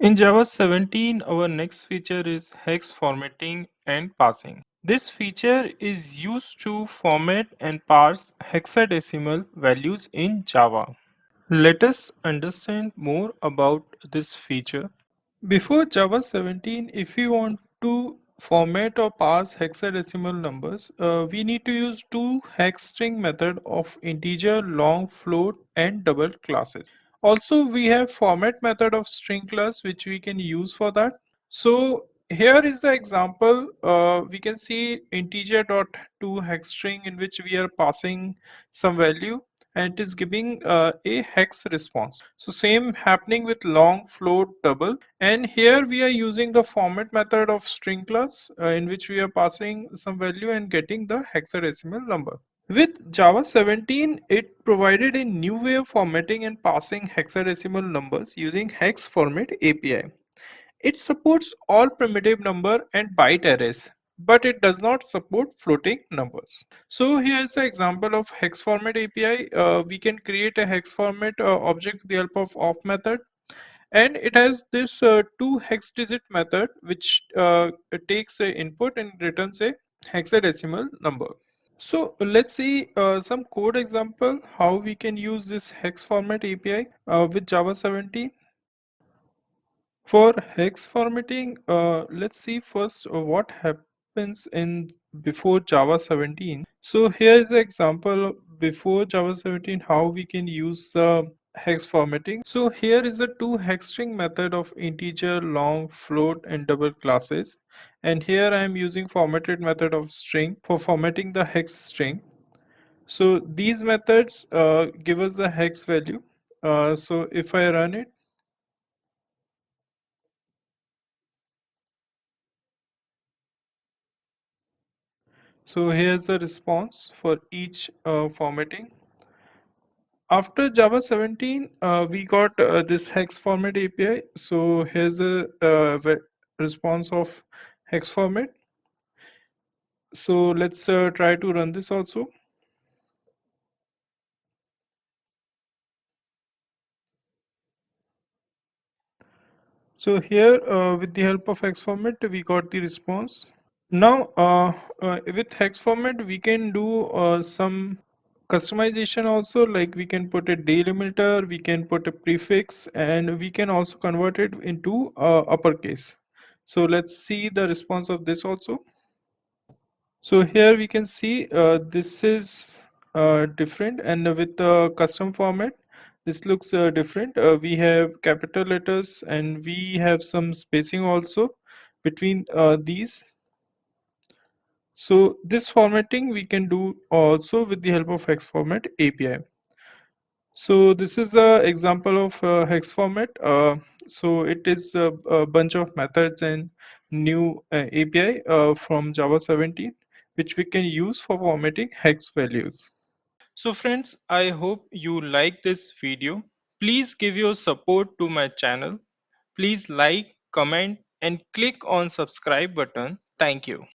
In Java 17, our next feature is hex formatting and parsing. This feature is used to format and parse hexadecimal values in Java. Let us understand more about this feature. Before Java 17, if we want to format or parse hexadecimal numbers, we need to use two hex string method of integer, long, float, and double classes. Also, we have format method of string class which we can use for that. So here is the example. We can see integer dot to hex string in which we are passing some value and it is giving a hex response. So same happening with long, float, double, and here we are using the format method of string class in which we are passing some value and getting the hexadecimal number. With Java 17, it provided a new way of formatting and passing hexadecimal numbers using hex format API. It supports all primitive number and byte arrays, but it does not support floating numbers. So here's the example of hex format API. We can create a hex format object with the help of off method, and it has this two hex digit method which takes a input and returns a hexadecimal number. So let's see some code example how we can use this hex format API with Java 17. For hex formatting, let's see first what happens in before Java 17. So here is an example before Java 17 how we can use the hex formatting. So here is a two hex string method of integer, long, float, and double classes. And here I am using formatted method of string for formatting the hex string. So these methods give us the hex value. So if I run it, so here's the response for each formatting. After Java 17, we got this hex format API. So here's a response of hex format. So let's try to run this also. So here with the help of hex format, we got the response. Now with hex format, we can do some customization also, like we can put a delimiter, we can put a prefix, and we can also convert it into uppercase. So let's see the response of this also. So here we can see this is different, and with the custom format this looks different. We have capital letters and we have some spacing also between these. So this formatting we can do also with the help of hex format API. So this is the example of hex format. So it is a bunch of methods and new API from Java 17, which we can use for formatting hex values. So friends, I hope you like this video. Please give your support to my channel. Please like, comment, and click on subscribe button. Thank you.